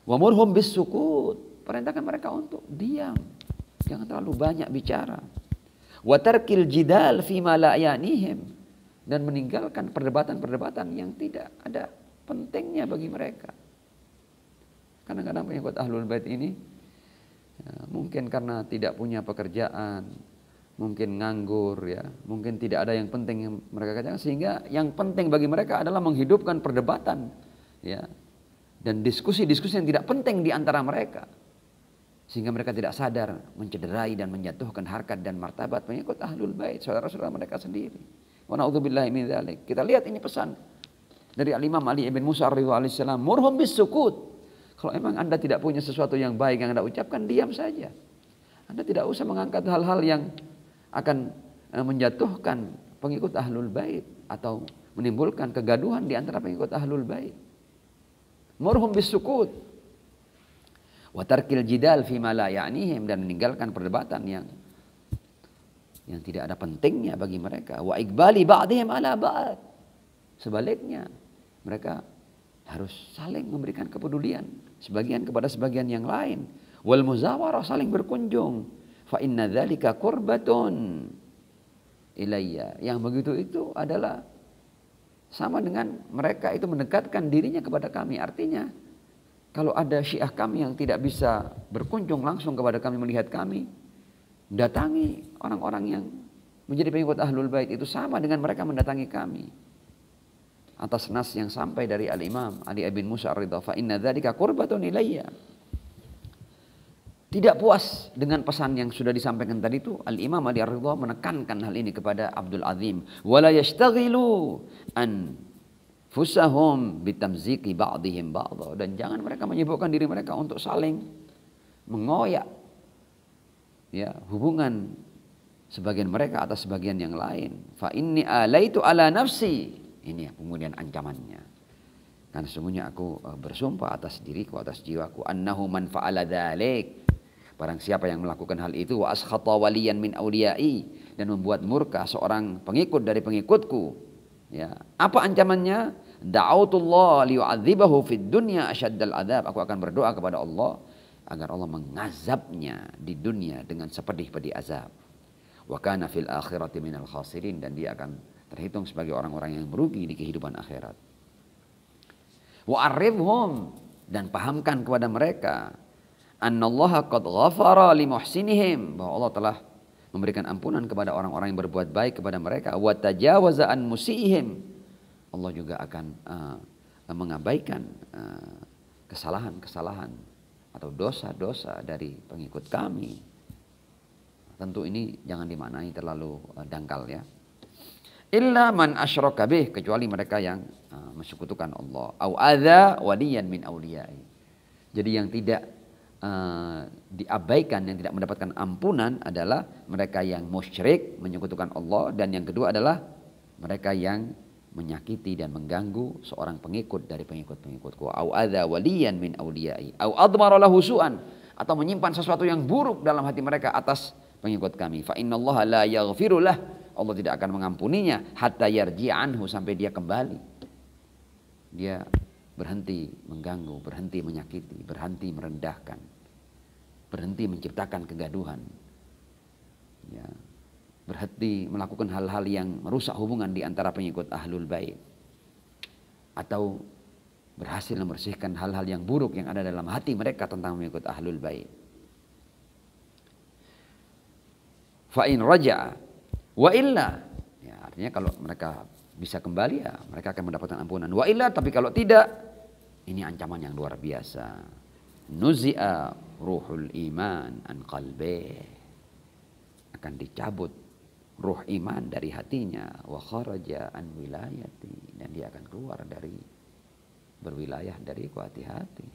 Wa murhum bisukut, perintahkan mereka untuk diam, jangan terlalu banyak bicara. Wa tarkil jidal fima la yanihim, dan meninggalkan perdebatan-perdebatan yang tidak ada pentingnya bagi mereka. Kadang-kadang pengikut Ahlul Bait ini ya, mungkin karena tidak punya pekerjaan, mungkin nganggur, ya, mungkin tidak ada yang penting yang mereka kerjakan, sehingga yang penting bagi mereka adalah menghidupkan perdebatan, ya, dan diskusi-diskusi yang tidak penting di antara mereka. Sehingga mereka tidak sadar mencederai dan menjatuhkan harkat dan martabat pengikut Ahlul Bait, saudara-saudara mereka sendiri. Wa na'udzubillahi min dzalik. Kita lihat ini pesan dari Al-Imam Ali bin Musa Ar-Ridha alaihissalam, murhum bisukut. Kalau emang Anda tidak punya sesuatu yang baik yang Anda ucapkan, diam saja. Anda tidak usah mengangkat hal-hal yang akan menjatuhkan pengikut Ahlul Bait atau menimbulkan kegaduhan di antara pengikut Ahlul Bait. Murhum bisukut. Wa tarkil jidal fima la ya'nihim, dan meninggalkan perdebatan yang tidak ada pentingnya bagi mereka. Wa iqbali ba'dihim ala ba'd, sebaliknya mereka harus saling memberikan kepedulian sebagian kepada sebagian yang lain. Wal muzawarah, saling berkunjung. Fa inna dzalika qurbatun ilayya, yang begitu itu adalah sama dengan mereka itu mendekatkan dirinya kepada kami. Artinya kalau ada Syiah kami yang tidak bisa berkunjung langsung kepada kami, melihat kami, datangi orang-orang yang menjadi pengikut Ahlul Bait, itu sama dengan mereka mendatangi kami. Atas nas yang sampai dari Al-Imam Ali bin Musa Ar-Ridha, fa inna dzalika qurbatun ilayya. Tidak puas dengan pesan yang sudah disampaikan tadi itu, Al-Imam Ali Ar-Ridha menekankan hal ini kepada Abdul Azim. Wala yashtaghilu an fusahum bitamziki ba'dihim ba'dha, dan jangan mereka menyibukkan diri mereka untuk saling mengoyak, ya, hubungan sebagian mereka atas sebagian yang lain. Fa inni alaitu ala nafsi, ini kemudian ancamannya, karena sesungguhnya aku bersumpah atas diriku, atas jiwaku, annahu man fa'ala dzalik, barang siapa yang melakukan hal itu, wa askhata waliyan min auliyai, dan membuat murka seorang pengikut dari pengikutku. Ya, apa ancamannya? Da'autullah liyu'adzibahu fid dunya asyaddal adzab. Aku akan berdoa kepada Allah agar Allah mengazabnya di dunia dengan sepedih-pedih azab. Wa kana fil akhirati minal khasirin, dan dia akan terhitung sebagai orang-orang yang merugi di kehidupan akhirat. Wa arifhum, dan pahamkan kepada mereka, annallaha qad ghafara li muhsinihim, bahwa Allah telah memberikan ampunan kepada orang-orang yang berbuat baik kepada mereka. Wa tajawaza an musiihim, Allah juga akan mengabaikan kesalahan-kesalahan atau dosa-dosa dari pengikut kami. Tentu ini jangan dimaknai terlalu dangkal ya. Illa man asyraka bih, kecuali mereka yang mensekutukan Allah. Au adza waliyan min auliyai. Jadi yang tidak diabaikan, yang tidak mendapatkan ampunan adalah mereka yang musyrik, menyekutukan Allah, dan yang kedua adalah mereka yang menyakiti dan mengganggu seorang pengikut dari pengikut-pengikutku. Au adza waliyan min auliyai. Au admara lahu su'an, atau menyimpan sesuatu yang buruk dalam hati mereka atas pengikut kami. Fa innallaha la yaghfiru lah, Allah tidak akan mengampuninya hatta yarji'a anhu, sampai dia kembali. Dia berhenti mengganggu, berhenti menyakiti, berhenti merendahkan, berhenti menciptakan kegaduhan. Ya, berhenti melakukan hal-hal yang merusak hubungan di antara pengikut Ahlul Bait, atau berhasil membersihkan hal-hal yang buruk yang ada dalam hati mereka tentang mengikut Ahlul Bait. Fa in raja'a wa illa, ya, artinya kalau mereka bisa kembali, ya mereka akan mendapatkan ampunan. Wa illa, tapi kalau tidak, ini ancaman yang luar biasa. Nuzi'a ruhul iman an qalbih, akan dicabut ruh iman dari hatinya. Wa kharaja an wilayati, dan dia akan keluar dari berwilayah dariku, hati-hati.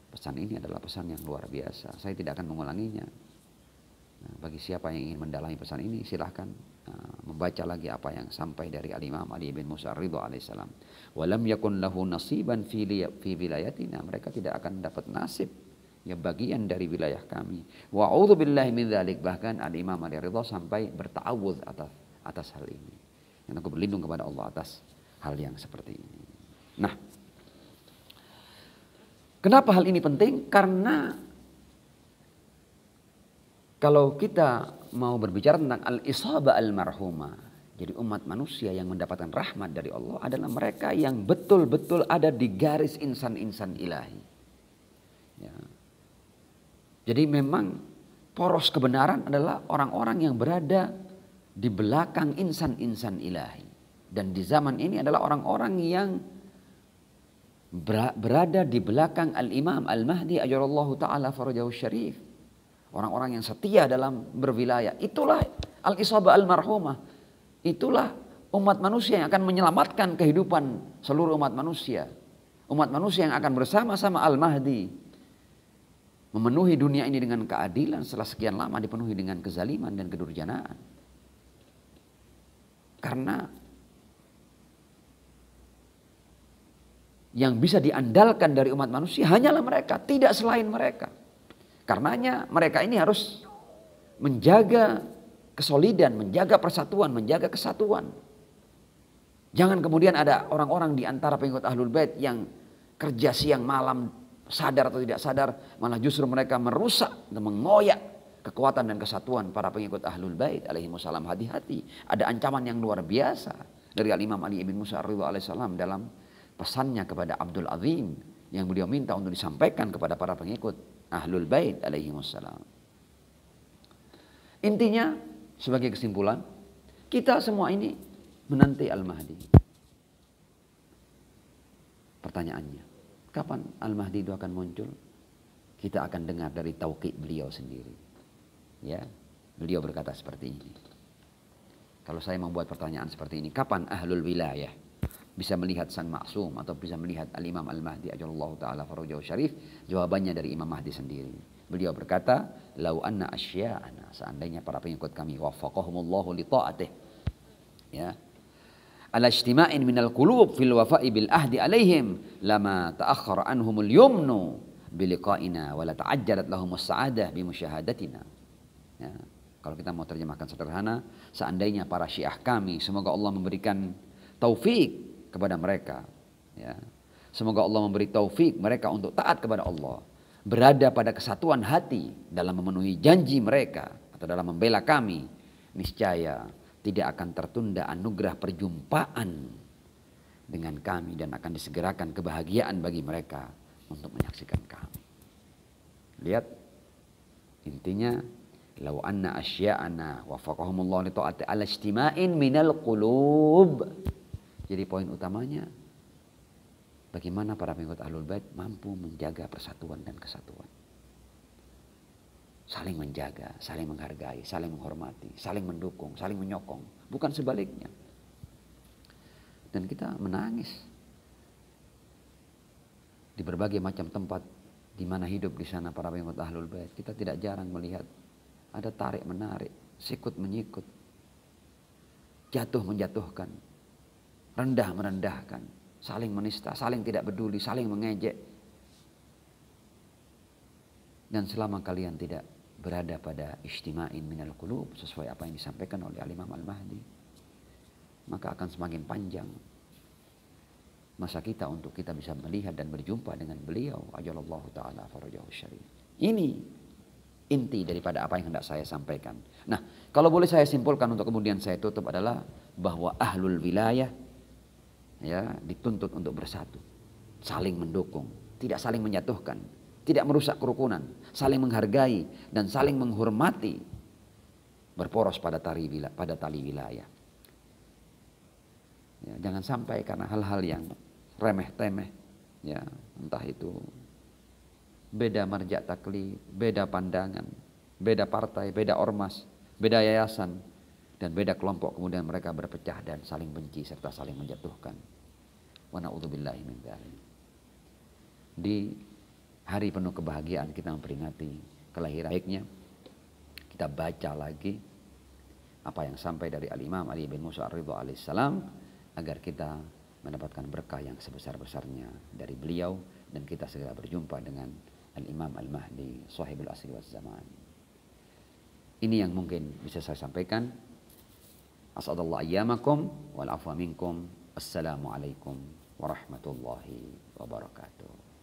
Pesan ini adalah pesan yang luar biasa. Saya tidak akan mengulanginya. Nah, bagi siapa yang ingin mendalami pesan ini, silahkan membaca lagi apa yang sampai dari Al-Imam Ali bin Musa Ridha alaihissalam. Walam yakun lahu nasiban fi wilayatina, mereka tidak akan dapat nasib, ya, bagian dari wilayah kami. Wa a'udzu billahi min dzalik, bahkan Al-Imam Ali Ridha sampai berta'awudz atas hal ini. Yang aku berlindung kepada Allah atas hal yang seperti ini. Nah, kenapa hal ini penting? Karena kalau kita mau berbicara tentang al-isabah al-marhumah, jadi umat manusia yang mendapatkan rahmat dari Allah adalah mereka yang betul-betul ada di garis insan-insan ilahi. Ya. Jadi memang poros kebenaran adalah orang-orang yang berada di belakang insan-insan ilahi. Dan di zaman ini adalah orang-orang yang berada di belakang Al-Imam Al-Mahdi ajarallahu ta'ala farajahu syarif. Orang-orang yang setia dalam berwilayah. Itulah al-isabah al-marhumah. Itulah umat manusia yang akan menyelamatkan kehidupan seluruh umat manusia. Umat manusia yang akan bersama-sama Al-Mahdi memenuhi dunia ini dengan keadilan setelah sekian lama dipenuhi dengan kezaliman dan kedurjanaan. Karena yang bisa diandalkan dari umat manusia hanyalah mereka, tidak selain mereka. Karenanya mereka ini harus menjaga kesolidan, menjaga persatuan, menjaga kesatuan. Jangan kemudian ada orang-orang di antara pengikut Ahlul Bait yang kerja siang malam, sadar atau tidak sadar, malah justru mereka merusak dan mengoyak kekuatan dan kesatuan para pengikut Ahlul Bait alaihimussalam. Hati-hati, ada ancaman yang luar biasa dari Al-Imam Ali bin Musa Ridha alaihissalam dalam pesannya kepada Abdul Azim yang beliau minta untuk disampaikan kepada para pengikut Ahlul Bait alaihimussalam. Intinya, sebagai kesimpulan, kita semua ini menanti Al-Mahdi. Pertanyaannya, kapan Al-Mahdi itu akan muncul? Kita akan dengar dari tauqid beliau sendiri. Ya, beliau berkata seperti ini. Kalau saya membuat pertanyaan seperti ini, kapan Ahlul Wilayah bisa melihat Sang Maksum atau bisa melihat Al-Imam Al-Mahdi ajallahu ta'ala farajahu syarif? Jawabannya dari Imam Mahdi sendiri. Beliau berkata, lau anna asya'ana, seandainya para pengikut kami waffaqahumullahu li ta'atih, ya, ala ijtima'in minal qulub fil wafa'i bil ahdi alaihim lama ta'akhkhara anhumul yumnu biliqa'ina wa la ta'ajjalat lahumus sa'adah bimusyahadatina. Ya, kalau kita mau terjemahkan sederhana, seandainya para Syiah kami, semoga Allah memberikan taufik kepada mereka, ya. Semoga Allah memberi taufik mereka untuk taat kepada Allah, berada pada kesatuan hati dalam memenuhi janji mereka atau dalam membela kami, niscaya tidak akan tertunda anugerah perjumpaan dengan kami dan akan disegerakan kebahagiaan bagi mereka untuk menyaksikan kami. Lihat, intinya, lau anna asya'ana wafaqahumullah li ta'ati ala istima'in minal qulub. Jadi poin utamanya, bagaimana para pengikut Ahlul Bait mampu menjaga persatuan dan kesatuan. Saling menjaga, saling menghargai, saling menghormati, saling mendukung, saling menyokong. Bukan sebaliknya. Dan kita menangis di berbagai macam tempat di mana hidup di sana para pengikut Ahlul Bait. Kita tidak jarang melihat ada tarik menarik, sikut menyikut, jatuh menjatuhkan, rendah merendahkan, saling menista, saling tidak peduli, saling mengejek. Dan selama kalian tidak berada pada istima'in minal qulub sesuai apa yang disampaikan oleh Al-Imam Al-Mahdi, maka akan semakin panjang masa kita untuk kita bisa melihat dan berjumpa dengan beliau ajalallahu ta'ala farajahu syarif. Ini inti daripada apa yang hendak saya sampaikan. Nah, kalau boleh saya simpulkan untuk kemudian saya tutup adalah bahwa ahlul wilayah ya dituntut untuk bersatu, saling mendukung, tidak saling menjatuhkan, tidak merusak kerukunan, saling menghargai dan saling menghormati, berporos pada tali wilayah. Ya, jangan sampai karena hal-hal yang remeh-temeh, ya entah itu beda marja taklid, beda pandangan, beda partai, beda ormas, beda yayasan, dan beda kelompok, kemudian mereka berpecah dan saling benci serta saling menjatuhkan. Wa na'udzubillahi min dzalik. Di hari penuh kebahagiaan kita memperingati kelahiran baiknya, kita baca lagi apa yang sampai dari Al-Imam Ali bin Musa Ar-Ridha alaihissalam agar kita mendapatkan berkah yang sebesar-besarnya dari beliau dan kita segera berjumpa dengan Al-Imam Al-Mahdi Sahibul Asri waz Zaman. Ini yang mungkin bisa saya sampaikan. As'adallahu ayyamakum wal afwa minkum. Assalamualaikum warahmatullahi wabarakatuh.